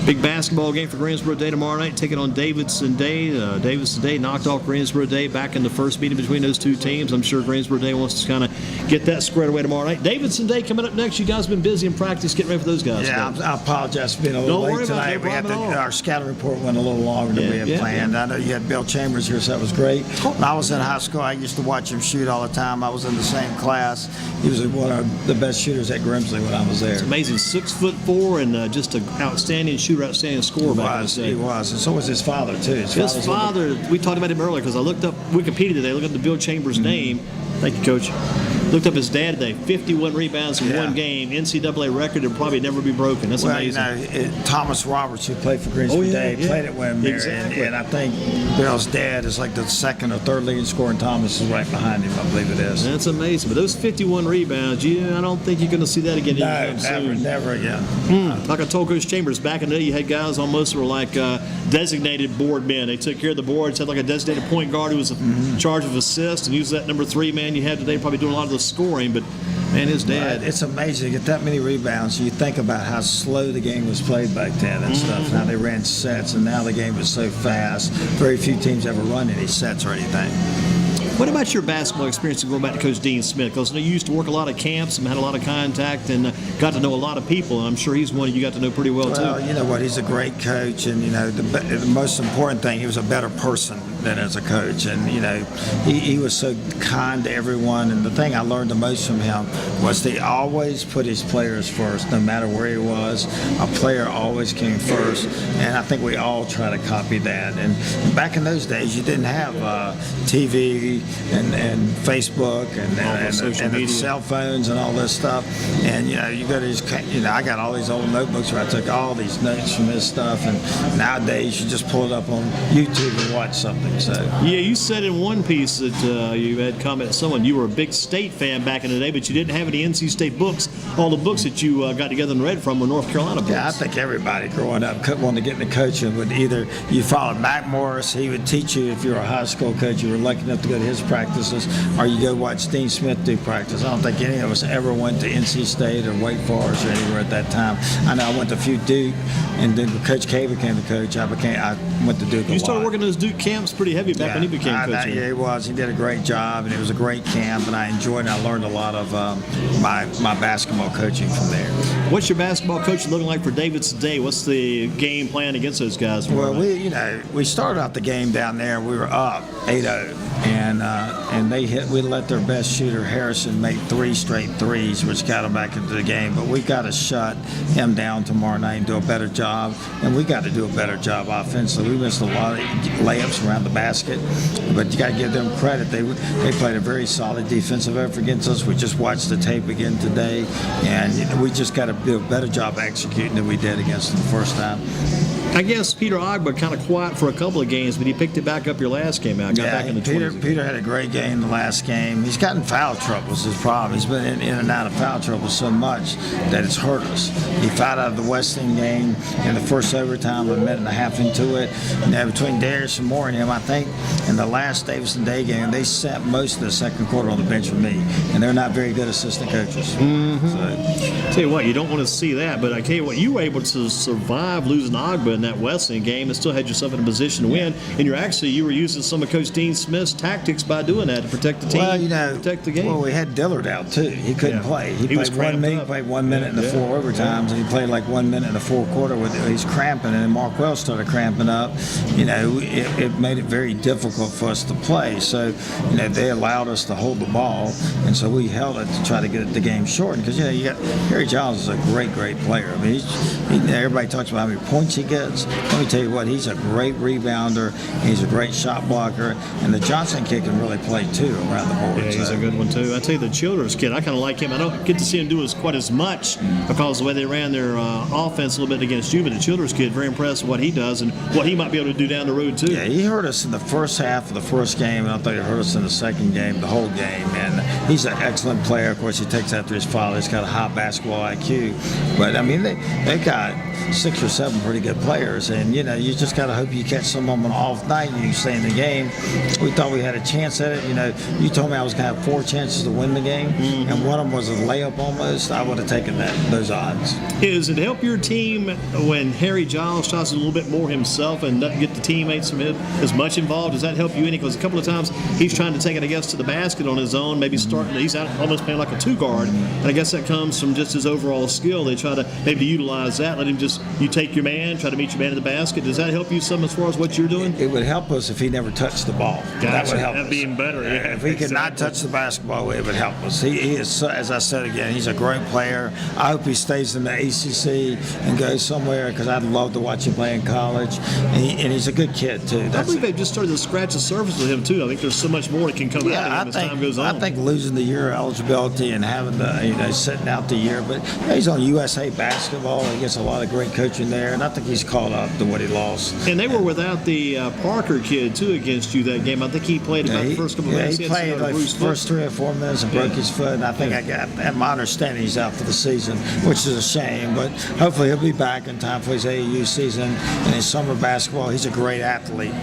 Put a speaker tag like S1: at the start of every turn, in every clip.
S1: Big basketball game for Greensboro Day tomorrow night, taking on Davidson Day. Davidson Day knocked off Greensboro Day back in the first meeting between those two teams. I'm sure Greensboro Day wants to kind of get that squared away tomorrow night. Davidson Day coming up next. You guys have been busy in practice getting ready for those guys.
S2: Yeah, I apologize for being a little late tonight. We had our scouting report went a little longer than we had planned. I know you had Bill Chambers here, so that was great. When I was in high school, I used to watch him shoot all the time. I was in the same class. He was one of the best shooters at Grimsley when I was there.
S1: It's amazing. 6'4" and just an outstanding shooter, outstanding scorer.
S2: He was, and so was his father too.
S1: His father, we talked about him earlier because I looked up Wikipedia today, looked up the Bill Chambers name. Thank you, Coach. Looked up his dad today. 51 rebounds in one game. NCAA record will probably never be broken. That's amazing.
S2: Thomas Roberts, who played for Greensboro Day, played at Windermere.
S1: Exactly.
S2: And I think Bill's dad is like the second or third leading scorer, and Thomas is right behind him, I believe it is.
S1: That's amazing. But those 51 rebounds, I don't think you're going to see that again anytime soon.
S2: Never again.
S1: Like I told Coach Chambers, back in the day, you had guys almost were like designated board men. They took care of the boards, had like a designated point guard who was in charge of assists, and used that number 3 man you had today, probably doing a lot of the scoring. But man, his dad.
S2: It's amazing to get that many rebounds. You think about how slow the game was played back then and stuff, and how they ran sets, and now the game is so fast. Very few teams ever run any sets or anything.
S1: What about your basketball experience going back to Coach Dean Smith? Because you used to work a lot of camps and had a lot of contact and got to know a lot of people. And I'm sure he's one you got to know pretty well, too.
S2: Well, you know what? He's a great coach. And, the most important thing, he was a better person than as a coach. And, he was so kind to everyone. And the thing I learned the most from him was that he always put his players first, no matter where he was. A player always came first. And I think we all try to copy that. And back in those days, you didn't have TV and Facebook and the cell phones and all this stuff, and you go to his, I got all these old notebooks where I took all these notes from his stuff, and nowadays you just pull it up on YouTube and watch something. So
S1: yeah, you said in one piece that you had commented someone you were a big State fan back in the day, but you didn't have any NC State books. All the books that you got together and read from were North Carolina books.
S2: Yeah, I think everybody growing up wanted to get into coaching would either you followed Mac Morris, he would teach you if you were a high school coach, you were lucky enough to go to his practices, or you go watch Dean Smith do practice. I don't think any of us ever went to NC State or Wake Forest or anywhere at that time. I know I went to a few Duke, and then when Coach K became the coach, I went to Duke.
S1: You started working those Duke camps pretty heavy back when he became coach.
S2: Yeah, he was. He did a great job, and it was a great camp, and I enjoyed it. I learned a lot of my basketball coaching from there.
S1: What's your basketball coaching looking like for Davidson Day? What's the game plan against those guys?
S2: Well, we started out the game down there. We were up 8-0. And we let their best shooter Harrison make 3 straight threes, which got them back into the game. But we got to shut him down tomorrow night and do a better job. And we got to do a better job offensively. We missed a lot of layups around the basket, but you got to give them credit. They played a very solid defensive effort against us. We just watched the tape again today, and we just got to do a better job executing than we did against them the first time.
S1: I guess Peter Ogba kind of quiet for a couple of games, but he picked it back up your last game out. Got back in the 20s.
S2: Peter had a great game the last game. He's gotten foul trouble is his problem. He's been in and out of foul trouble so much that it's hurt us. He fouled out of the Weston game in the first overtime, a minute and a half into it. Between Darius and Moore and him, I think in the last Davidson Day game, they sat most of the second quarter on the bench with me, and they're not very good assistant coaches. So,
S1: tell you what, you don't want to see that, but I tell you what, you were able to survive losing Ogba in that Wesleyan game and still had yourself in a position to win, and you were using some of Coach Dean Smith's tactics by doing that to protect the team, protect the game.
S2: Well, we had Dillard out too. He couldn't play. He played 1 minute. He played 1 minute in the 4 overtimes, and he played like 1 minute in the 4th quarter. He's cramping, and then Mark Wells started cramping up. It made it very difficult for us to play. So, they allowed us to hold the ball, and so we held it to try to get the game shortened. Because you got Harry Giles is a great player. I mean, everybody talks about how many points he gets. Let me tell you what, he's a great rebounder. He's a great shot blocker, and the Johnson kid can really play too around the board.
S1: Yeah, he's a good one too. I tell you, the Childress kid, I kind of like him. I don't get to see him do quite as much because of the way they ran their offense a little bit against you. But the Childress kid, very impressed with what he does and what he might be able to do down the road too.
S2: Yeah, he hurt us in the first half of the first game, and I thought he hurt us in the second game, the whole game. And he's an excellent player. Of course, he takes after his father. He's got a high basketball IQ. But I mean, they've got 6 or 7 pretty good players. players, and you just got to hope you catch some of them on an off night and you stay in the game. We thought we had a chance at it. You told me I was going to have 4 chances to win the game, and one of them was a layup almost. I would have taken those odds.
S1: Does it help your team when Harry Giles tries a little bit more himself and doesn't get the teammates from him as much involved? Does that help you any? Because a couple of times he's trying to take it, I guess, to the basket on his own, maybe starting. He's out almost playing like a 2-guard, and I guess that comes from just his overall skill. They try to maybe utilize that. Let him you take your man, try to meet your man in the basket. Does that help you some as far as what you're doing?
S2: It would help us if he never touched the ball.
S1: Gotcha.
S2: That would help
S1: That'd
S2: us.
S1: be even better. Yeah,
S2: if he could not touch the basketball, it would help us. He is, as I said again, he's a great player. I hope he stays in the ACC and goes somewhere, because I'd love to watch him play in college. And he's a good kid too.
S1: I believe they've just started to scratch the surface with him too. I think there's so much more that can come out of him as time goes on.
S2: I think losing the year eligibility and having the sitting out the year, but he's on USA Basketball. He gets a lot of great coaching there, and I think he's caught up to what he lost.
S1: And they were without the Parker kid too against you that game. I think he played about the first couple of minutes.
S2: He played like first 3 or 4 minutes and broke his foot, and I think at my understanding he's out for the season, which is a shame. But hopefully he'll be back in time for his AAU season and his summer basketball. He's a great athlete.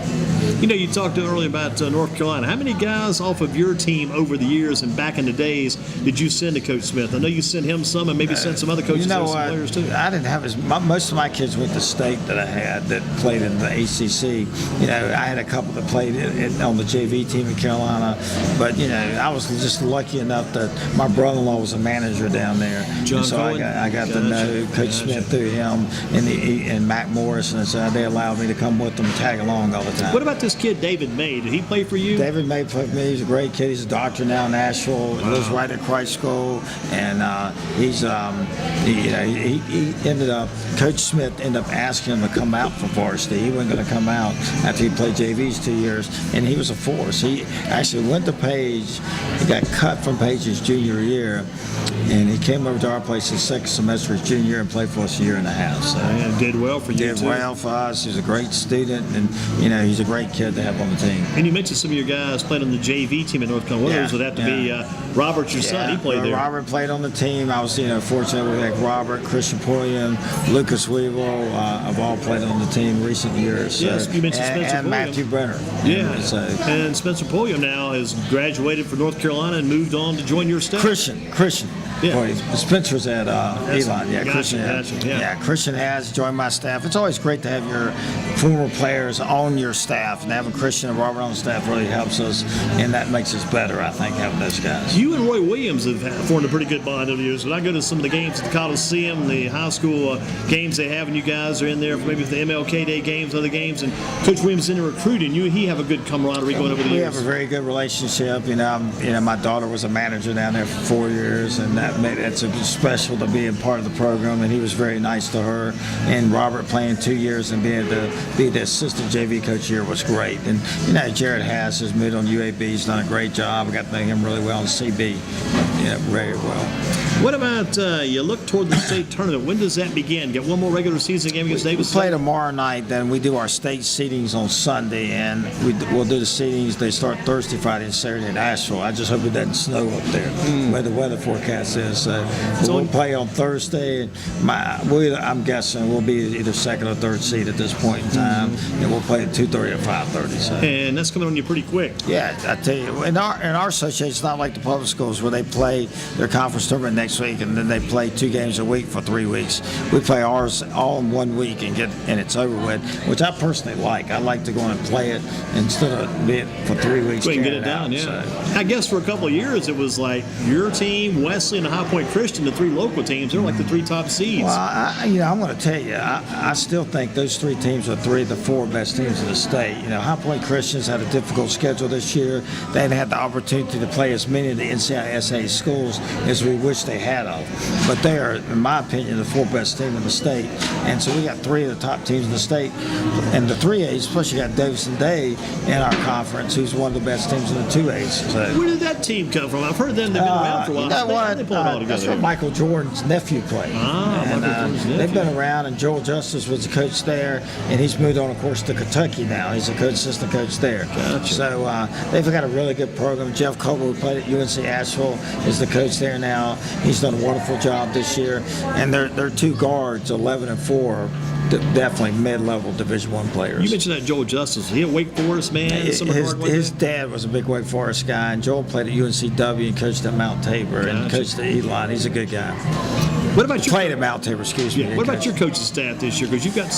S1: You talked earlier about North Carolina. How many guys off of your team over the years and back in the days did you send to Coach Smith? I know you sent him some, and maybe sent some other coaches and some players too.
S2: I didn't have most of my kids went to state that I had that played in the ACC. I had a couple that played on the JV team in Carolina, but I was just lucky enough that my brother-in-law was a manager down there,
S1: John
S2: so
S1: Cohen?
S2: I got to know Coach Smith through him and Mac Morrison, and so they allowed me to come with them and tag along all the time.
S1: What about this kid David May? Did he play for you?
S2: David May played for me. He's a great kid. He's a doctor now in Nashville. He lives right at Christ School, and he ended up. Coach Smith ended up asking him to come out for varsity. He wasn't going to come out after he played JVs 2 years, and he was a force. He actually went to Page. He got cut from Page's junior year, and he came over to our place his second semester his junior year and played for us a year and a half. So
S1: and did well for you
S2: did
S1: too.
S2: well for us. He's a great student, and he's a great kid to have on the team.
S1: And you mentioned some of your guys played on the JV team in North Carolina. One of those would have to be Robert, your son. He played there.
S2: Robert played on the team. I was fortunate we had Robert, Christian Pulliam, Lucas Weevil have all played on the team recent years.
S1: Yes, you mentioned Spencer
S2: and
S1: Pulliam.
S2: Matthew Brenner.
S1: Yeah, and Spencer Pulliam now has graduated from North Carolina and moved on to join your staff.
S2: Christian.
S1: Yeah.
S2: Spencer's at Elon. Yeah,
S1: Gotcha,
S2: Christian.
S1: yeah.
S2: Christian has joined my staff. It's always great to have your former players on your staff, and having Christian and Robert on the staff really helps us, and that makes us better, I think, having those guys.
S1: You and Roy Williams have formed a pretty good bond over the years. When I go to some of the games at the Coliseum, the high school games they have, and you guys are in there for maybe the MLK Day games, other games, and Coach Williams is in there recruiting, he have a good camaraderie going over the years.
S2: We have a very good relationship. My daughter was a manager down there for 4 years, and that made it special to be a part of the program, and he was very nice to her. And Robert playing 2 years and being to be the assistant JV coach here was great. And Jared Haas has moved on UAB. He's done a great job. I got to know him really well in CB. Very well.
S1: What about you look toward the state tournament? When does that begin? Get one more regular season game against Davis?
S2: We play tomorrow night, then we do our state seedings on Sunday, and we'll do the seedings. They start Thursday, Friday, and Saturday in Asheville. I just hope it doesn't snow up there, where the weather forecast is. So we'll play on Thursday. I'm guessing we'll be either second or third seed at this point in time, and we'll play at 2:30 or 5:30. So.
S1: And that's coming on you pretty quick.
S2: Yeah, I tell you, in our association, it's not like the public schools where they play their conference tournament next week and then they play 2 games a week for 3 weeks. We play ours all in 1 week and it's over with, which I personally like. I like to go in and play it instead of be it for 3 weeks.
S1: We can get it done, yeah. So. I guess for a couple of years it was like your team, Wesley, and High Point Christian, the 3 local teams. They're like the 3 top seeds.
S2: Well, I'm going to tell you, I still think those 3 teams are 3 of the 4 best teams in the state. High Point Christian's had a difficult schedule this year. They haven't had the opportunity to play as many of the NCISA schools as we wish they had of. But they are, in my opinion, the 4 best team in the state. And so we got 3 of the top teams in the state. And the 3As, plus you got Davidson Day in our conference, who's one of the best teams in the 2As. So,
S1: where did that team come from? I've heard them. They've been around for a while.
S2: That's where Michael Jordan's nephew played. They've been around, and Joel Justice was the coach there, and he's moved on, of course, to Kentucky now. He's a assistant coach there.
S1: Gotcha.
S2: So they've got a really good program. Jeff Colbert, who played at UNC Asheville, is the coach there now. He's done a wonderful job this year. And they're two guards, 11 and 4. Definitely mid-level Division I players.
S1: You mentioned that Joel Justice. He a Wake Forest man?
S2: His dad was a big Wake Forest guy, and Joel played at UNCW and coached at Mount Tabor and coached at Elon. He's a good guy.
S1: What about
S2: played at Mount Tabor? Excuse me.
S1: Yeah. What about your coaching staff this year? Because you've got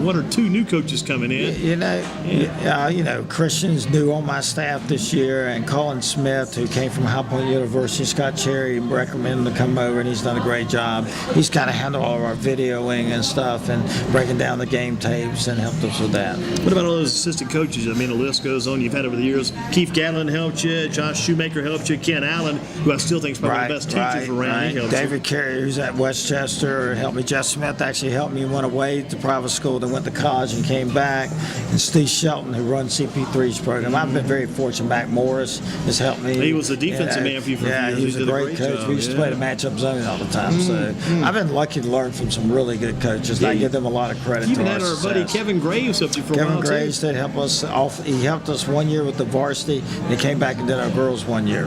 S1: one or two new coaches coming in.
S2: You know, Christian's new on my staff this year, and Colin Smith, who came from High Point University. Scott Cherry recommended him to come over, and he's done a great job. He's kind of handled all of our videoing and stuff, and breaking down the game tapes, and helped us with that.
S1: What about all those assistant coaches? I mean, the list goes on. You've had over the years. Keith Gatlin helped you. Josh Shoemaker helped you. Ken Allen, who I still think is probably the best teachers around. He
S2: David Carey, who's at Westchester, helped me. Jeff Smith actually helped me. Went away to private school, then went to college and came back. And Steve Shelton, who runs CP3's program. I've been very fortunate. Mac Morris has helped me.
S1: He was a defensive man for you for years.
S2: He was a great coach. We used to play the matchup zone all the time. So I've been lucky to learn from some really good coaches. And I give them a lot of credit.
S1: You even had our buddy Kevin Graves up to you for a while,
S2: Kevin Graves did help us. He helped us 1 year with the varsity, and he came back and did our girls 1 year.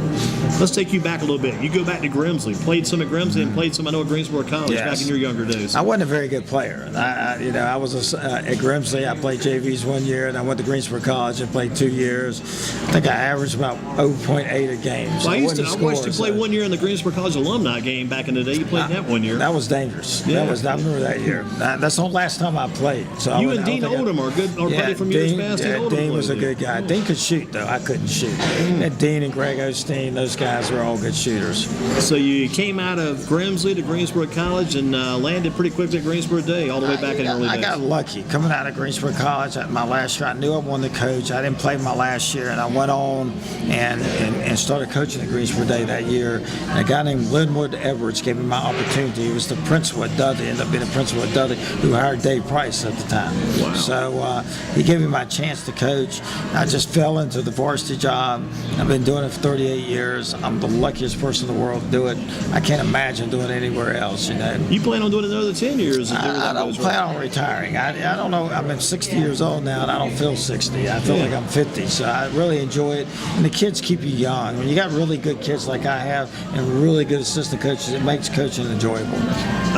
S1: Let's take you back a little bit. You go back to Grimsley. Played some at Grimsley and played some, I know, at Greensboro College back in your younger days.
S2: I wasn't a very good player. I was at Grimsley. I played JVs 1 year, and I went to Greensboro College and played 2 years. I think I averaged about 0.8 a game. So
S1: I watched you play 1 year in the Greensboro College alumni game back in the day. You played that 1 year.
S2: That was dangerous. I remember that year. That's the last time I played. So
S1: you and Dean Oldham are good. Our buddy from years past.
S2: Dean was a good guy. Dean could shoot, though. I couldn't shoot. And Dean and Greg Osteen, those guys were all good shooters.
S1: So you came out of Grimsley to Greensboro College and landed pretty quickly at Greensboro Day, all the way back in the early days.
S2: I got lucky coming out of Greensboro College at my last year. I knew I wanted to coach. I didn't play my last year, and I went on and started coaching at Greensboro Day that year. And a guy named Linwood Edwards gave me my opportunity. He was the principal at Dudley, ended up being the principal at Dudley, who hired Dave Price at the time.
S1: Wow.
S2: So he gave me my chance to coach. I just fell into the varsity job. I've been doing it for 38 years. I'm the luckiest person in the world to do it. I can't imagine doing it anywhere else.
S1: You plan on doing another 10 years?
S2: I don't plan on retiring. I don't know. I'm 60 years old now, and I don't feel 60. I feel like I'm 50. So I really enjoy it. And the kids keep you young. When you got really good kids like I have and really good assistant coaches, it makes coaching enjoyable.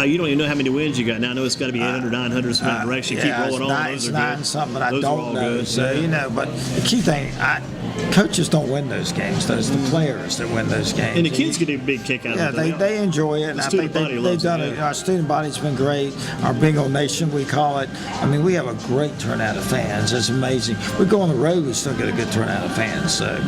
S1: You don't even know how many wins you got now. I know it's got to be 800, 900, some direction. Keep rolling on.
S2: It's 9 something, but I don't know.
S1: Good.
S2: So, but the key thing, coaches don't win those games. It's the players that win those games.
S1: And the kids get a big kick out of it.
S2: Yeah, they enjoy it. And I think they've done it. Our student body's been great. Our Bingo Nation, we call it. I mean, we have a great turnout of fans. It's amazing. We go on the road, we still get a good turnout of fans. So.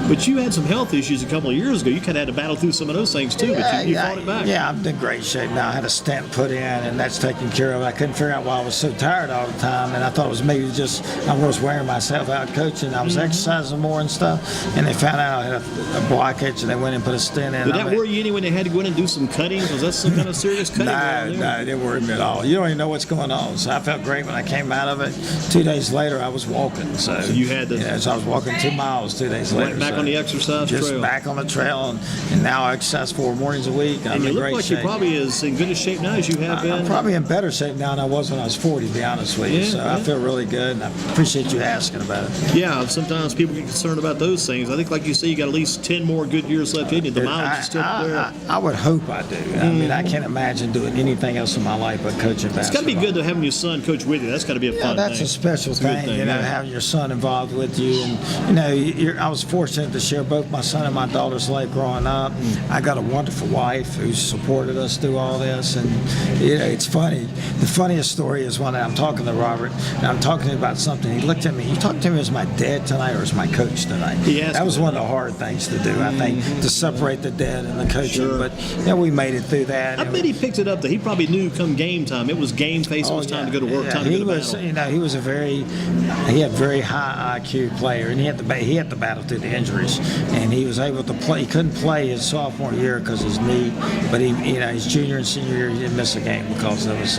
S1: But you had some health issues a couple of years ago. You kind of had to battle through some of those things too, but you fought it back.
S2: Yeah, I'm in great shape now. I had a stent put in, and that's taken care of. I couldn't figure out why I was so tired all the time, and I thought it was maybe just I was wearing myself out coaching. I was exercising more and stuff, and they found out I had a blockage, and they went and put a stent in.
S1: Did that worry you any when they had to go in and do some cutting? Was that some kind of serious cutting?
S2: No, it didn't worry me at all. You don't even know what's going on. So I felt great when I came out of it. 2 days later, I was walking. So
S1: you had the.
S2: So I was walking 2 miles 2 days later.
S1: Back on the exercise trail.
S2: Just back on the trail, and now I exercise 4 mornings a week.
S1: And you look like you're probably as in good a shape now as you have been.
S2: I'm probably in better shape now than I was when I was 40, to be honest with you. So I feel really good, and I appreciate you asking about it.
S1: Yeah, sometimes people get concerned about those things. I think, like you say, you got at least 10 more good years left in you. The mileage is still there.
S2: I would hope I do. I mean, I can't imagine doing anything else in my life but coaching basketball.
S1: It's got to be good to having your son coach with you. That's got to be a fun thing.
S2: That's a special thing, having your son involved with you. And, I was fortunate to share both my son and my daughter's life growing up. I got a wonderful wife who supported us through all this. And, it's funny. The funniest story is when I'm talking to Robert, and I'm talking to him about something. He looked at me. You talked to me as my dad tonight or as my coach tonight? That was one of the hard things to do, I think, to separate the dad and the coaching. Sure. But we made it through that.
S1: I bet he picked it up that he probably knew come game time. It was game face. It was time to go to work. Time to go to battle.
S2: He was he had very high IQ player, and he had to battle through the injuries, and he was able to play. He couldn't play his sophomore year because of his knee, but his junior and senior year he didn't miss a game because of his.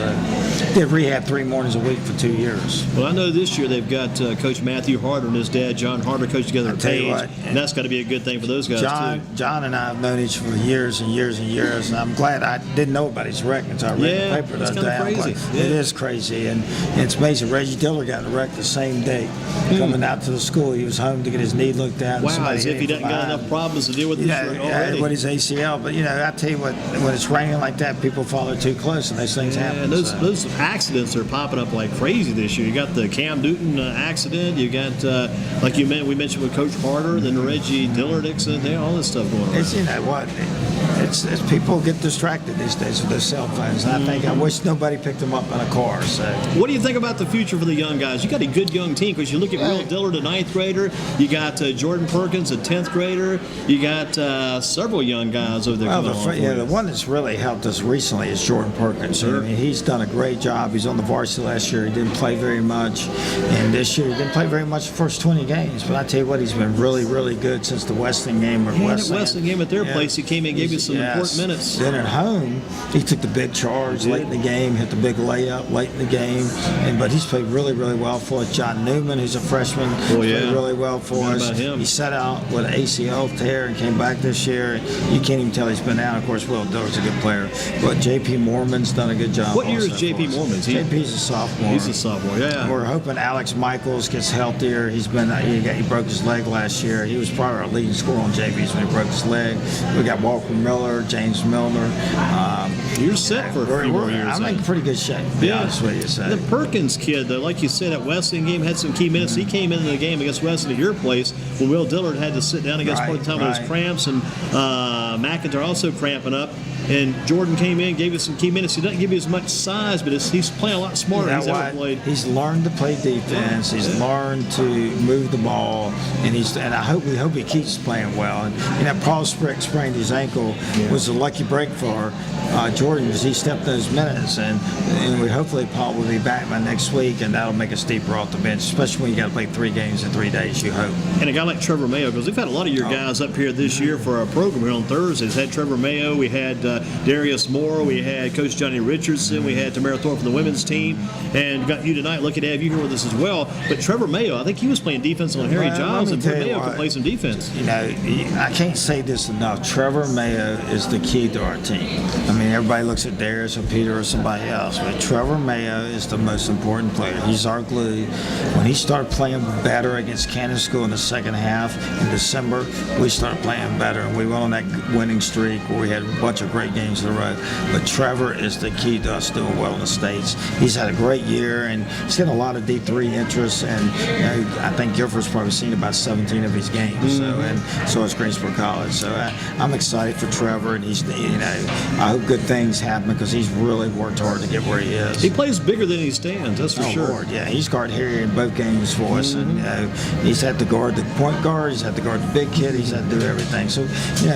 S2: Did rehab 3 mornings a week for 2 years.
S1: Well, I know this year they've got Coach Matthew Harder and his dad John Harder coaching together
S2: I'll
S1: at
S2: tell you
S1: Page,
S2: what,
S1: and that's got to be a good thing for those guys too.
S2: John and I have known each other for years and years and years, and I'm glad I didn't know about his wreck until I read
S1: Yeah,
S2: the paper the
S1: it's
S2: other day.
S1: kinda
S2: I'm
S1: crazy.
S2: glad-
S1: Yeah.
S2: It is crazy, and it's amazing. Reggie Diller got in a wreck the same day, coming out to the school. He was home to get his knee looked at. and
S1: Wow,
S2: somebody
S1: as
S2: hit
S1: if he
S2: him
S1: doesn't
S2: from
S1: got
S2: behind.
S1: enough problems to deal with
S2: You
S1: this
S2: know,
S1: already.
S2: with his ACL, but I tell you what, when it's raining like that, people follow too close, and those things happen.
S1: And those
S2: so.
S1: those accidents are popping up like crazy this year. You got the Cam Newton accident. You got like we mentioned with Coach Harder, then the Reggie Dillard accident. All this stuff going on.
S2: It's, you know what, it's people get distracted these days with their cell phones. And I wish nobody picked them up in a car. So
S1: What do you think about the future for the young guys? You got a good young team because you look at Will Dillard, a 9th grader. You got Jordan Perkins, a 10th grader. You got several young guys over there.
S2: well,
S1: coming on for
S2: the
S1: you.
S2: one that's really helped us recently is Jordan Perkins.
S1: Sure.
S2: I mean, he's done a great job. He's on the varsity last year. He didn't play very much, and this year he didn't play very much the first 20 games. But I tell you what, he's been really, really good since the Weston game.
S1: And at Weston game at their place, he came in and gave you some important minutes.
S2: Then at home, he took the big charge late in the game, hit the big layup late in the game, but he's played really, really well for us. John Newman, who's a freshman, played really well for
S1: How
S2: us.
S1: about him?
S2: He set out with an ACL tear and came back this year. You can't even tell he's been out. Of course, Will Dillard's a good player, but J.P. Mormon's done a good job.
S1: What year is
S2: also
S1: J.P.
S2: for us.
S1: Mormon's?
S2: J.P.'s a sophomore.
S1: He's a sophomore, yeah.
S2: We're hoping Alex Michaels gets healthier. He broke his leg last year. He was probably our leading scorer on JVs when he broke his leg. We got Walker Miller, James Milner.
S1: You're set for a few more years.
S2: I'm in pretty good shape, to be honest with you. So.
S1: The Perkins kid, though, like you said, that Weston game had some key minutes. He came into the game against Weston at your place when Will Dillard had to sit down against part of the time with his cramps, and McIntyre also cramping up. And Jordan came in, gave you some key minutes. He doesn't give you as much size, but he's playing a lot smarter. He's ever played.
S2: He's learned to play defense. He's learned to move the ball, and we hope he keeps playing well. And Paul sprained his ankle was a lucky break for Jordan because he stepped those minutes, and hopefully Paul will be back by next week, and that'll make us deeper off the bench, especially when you got to play 3 games in 3 days. You hope.
S1: And a guy like Trevor Mayo, because we've had a lot of your guys up here this year for our program here on Thursdays. Had Trevor Mayo, we had Darius Moore, we had Coach Johnny Richardson, we had Tamara Thorpe from the women's team, and got you tonight. Lucky to have you here with us as well. But Trevor Mayo, I think he was playing defense on Harry Giles, and Mayo could play some defense.
S2: I can't say this enough. Trevor Mayo is the key to our team. I mean, everybody looks at Darius or Peter or somebody else, but Trevor Mayo is the most important player. He's our glue. When he started playing better against Cannon School in the second half in December, we started playing better, and we went on that winning streak where we had a bunch of great games in a row. But Trevor is the key to us doing well in the States. He's had a great year, and he's getting a lot of D3 interest, and I think Guilford's probably seen about 17 of his games, and so is Greensboro College. So I'm excited for Trevor, and I hope good things happen because he's really worked hard to get where he is.
S1: He plays bigger than he stands, that's for sure.
S2: Lord, yeah, he's guarded Harry in both games for us, and he's had to guard the point guard, he's had to guard the big kid, he's had to do everything. So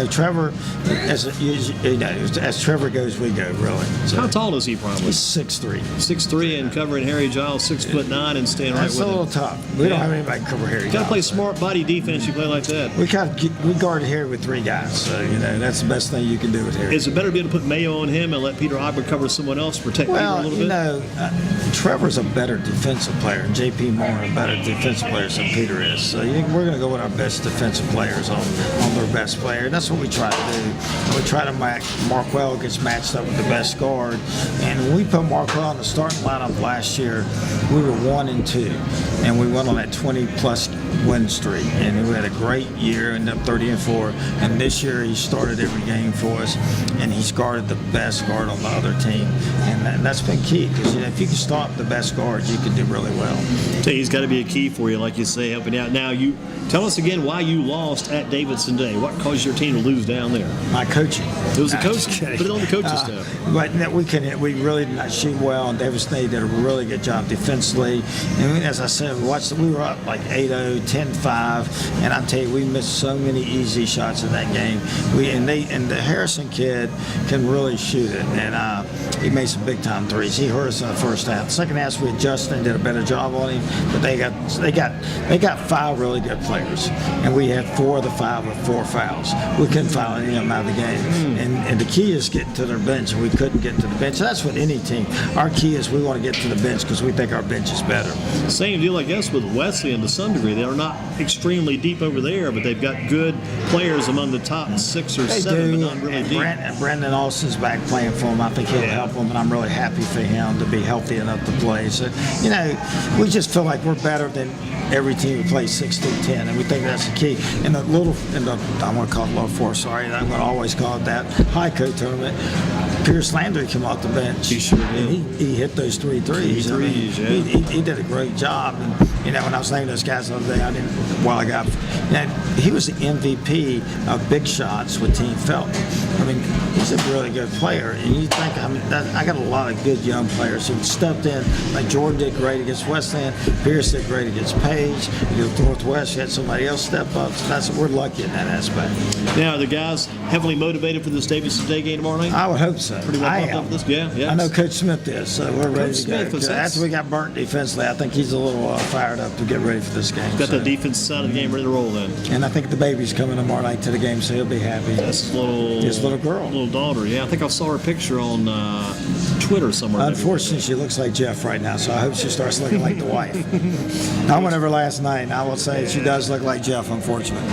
S2: Trevor, as Trevor goes, we go, really. So,
S1: how tall is he probably?
S2: He's 6'3".
S1: 6'3", and covering Harry Giles 6'9", and staying right
S2: That's
S1: with
S2: a
S1: him.
S2: little tough. We don't have anybody to cover Harry.
S1: Got to play
S2: Giles, so.
S1: smart body defense. You play like that.
S2: We guarded Harry with 3 guys, so that's the best thing you can do with Harry.
S1: Is it better to be able to put Mayo on him and let Peter Ogber cover someone else, protect Peter a little bit?
S2: Trevor's a better defensive player, and J.P. Moore a better defensive player than Peter is. So we're going to go with our best defensive players on their best player. And that's what we try to do. We try to Markwell gets matched up with the best guard. And when we put Markwell in the starting lineup last year, we were 1-2, and we went on that 20-plus win streak. And we had a great year, ended up 30-4. And this year he started every game for us, and he's guarded the best guard on the other team. And that's been key because if you can stop the best guard, you can do really well.
S1: He's got to be a key for you, like you say, helping out. Now, you tell us again why you lost at Davidson Day. What caused your team to lose down there?
S2: My coaching.
S1: It was the coach. Put it on the coaching staff.
S2: But we really did not shoot well, and Davidson Day did a really good job defensively. And as I said, we were up like 8-0, 10-5, and I tell you, we missed so many easy shots in that game. And the Harrison kid can really shoot it, and he made some big time threes. He hurt us in the first half. The second half we adjusted and did a better job on him, but they got 5 really good players, and we had 4 of the 5 with 4 fouls. We couldn't foul any of them out of the game, and the key is getting to their bench, and we couldn't get to the bench. That's what any team. Our key is we want to get to the bench because we think our bench is better.
S1: Same deal, I guess, with Wesleyan to some degree. They're not extremely deep over there, but they've got good players among the top 6 or
S2: They
S1: 7,
S2: do,
S1: but not really
S2: and
S1: deep.
S2: Brendan Austin's back playing for him. I think he'll help them, and I'm really happy for him to be healthy enough to play. So, we just feel like we're better than every team who plays 6 through 10, and we think that's the key. I want to call it low 4, sorry, I'm going to always call it that, high code tournament, Pierce Landry came off the bench.
S1: He sure did.
S2: And he hit those 3 threes. He did a great job. And, when I was naming those guys the other day, he was the MVP of big shots with Team Felton. He's a really good player. And you think, I got a lot of good young players who stepped in. Like Jordan did great against Wesleyan. Pierce did great against Page. Northwest, you had somebody else step up. So we're lucky in that aspect.
S1: Now, are the guys heavily motivated for this Davidson Day game tomorrow night?
S2: I would hope so.
S1: Pretty well pumped up for this? Yeah.
S2: I know Coach Smith is, so we're ready
S1: Coach
S2: to go.
S1: Smith,
S2: After we got burnt defensively, I think he's a little fired up to get ready for this game.
S1: Got the defense side of the game ready to roll then.
S2: And I think the baby's coming tomorrow night to the game, so he'll be happy.
S1: That's
S2: his little girl.
S1: Little daughter, yeah. I think I saw her picture on Twitter somewhere.
S2: Unfortunately, she looks like Jeff right now, so I hope she starts looking like the wife. I went over last night, and I will say she does look like Jeff, unfortunately.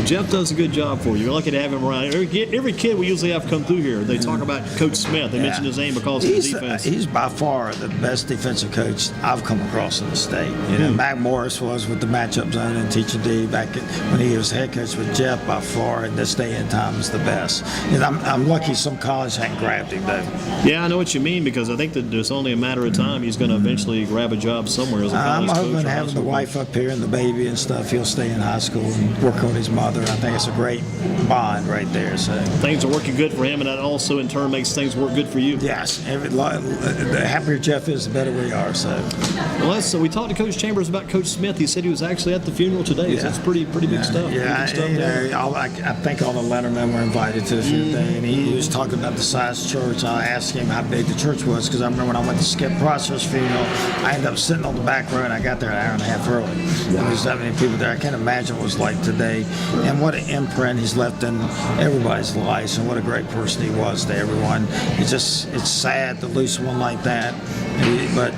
S1: Jeff does a good job for you. We're lucky to have him around. Every kid we usually have come through here, they talk about Coach Smith. They mention his name because of his defense.
S2: He's by far the best defensive coach I've come across in the state. Mac Morris was with the matchup zone and teaching D back when he was head coach with Jeff. By far in this day and time is the best. And I'm lucky some college hadn't grabbed him though.
S1: Yeah, I know what you mean, because I think that it's only a matter of time he's going to eventually grab a job somewhere as a college coach.
S2: I'm hoping having the wife up here and the baby and stuff, he'll stay in high school and work on his mother. I think it's a great bond right there. So
S1: things are working good for him, and that also in turn makes things work good for you.
S2: Yes, the happier Jeff is, the better we are.
S1: So we talked to Coach Chambers about Coach Smith. He said he was actually at the funeral today. So it's pretty big stuff.
S2: Yeah, I think all the lettermen were invited to the funeral day, and he was talking about the size church. I asked him how big the church was, because I remember when I went to Skip Prosser's funeral, I ended up sitting on the back row, and I got there an hour and a half early. There was that many people there. I can't imagine what it was like today, and what an imprint he's left in everybody's lives, and what a great person he was to everyone. It's sad to lose someone like that, but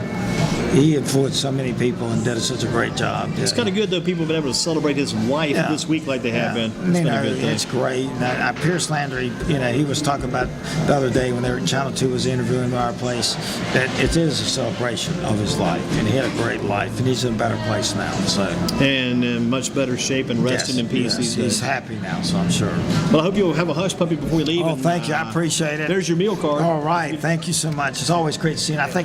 S2: he influenced so many people and did such a great job.
S1: It's kind of good, though, people have been able to celebrate his wife this week like they have been. It's been a good thing.
S2: It's great. Pierce Landry, he was talking about the other day when Channel 2 was interviewing him at our place, that it is a celebration of his life, and he had a great life, and he's in a better place now.
S1: And in much better shape and resting in peace.
S2: He's happy now, so I'm sure.
S1: Well, I hope you'll have a hush puppy before we leave.
S2: Oh, thank you. I appreciate it.
S1: There's your meal card.
S2: All right. Thank you so much. It's always great to see you. And I think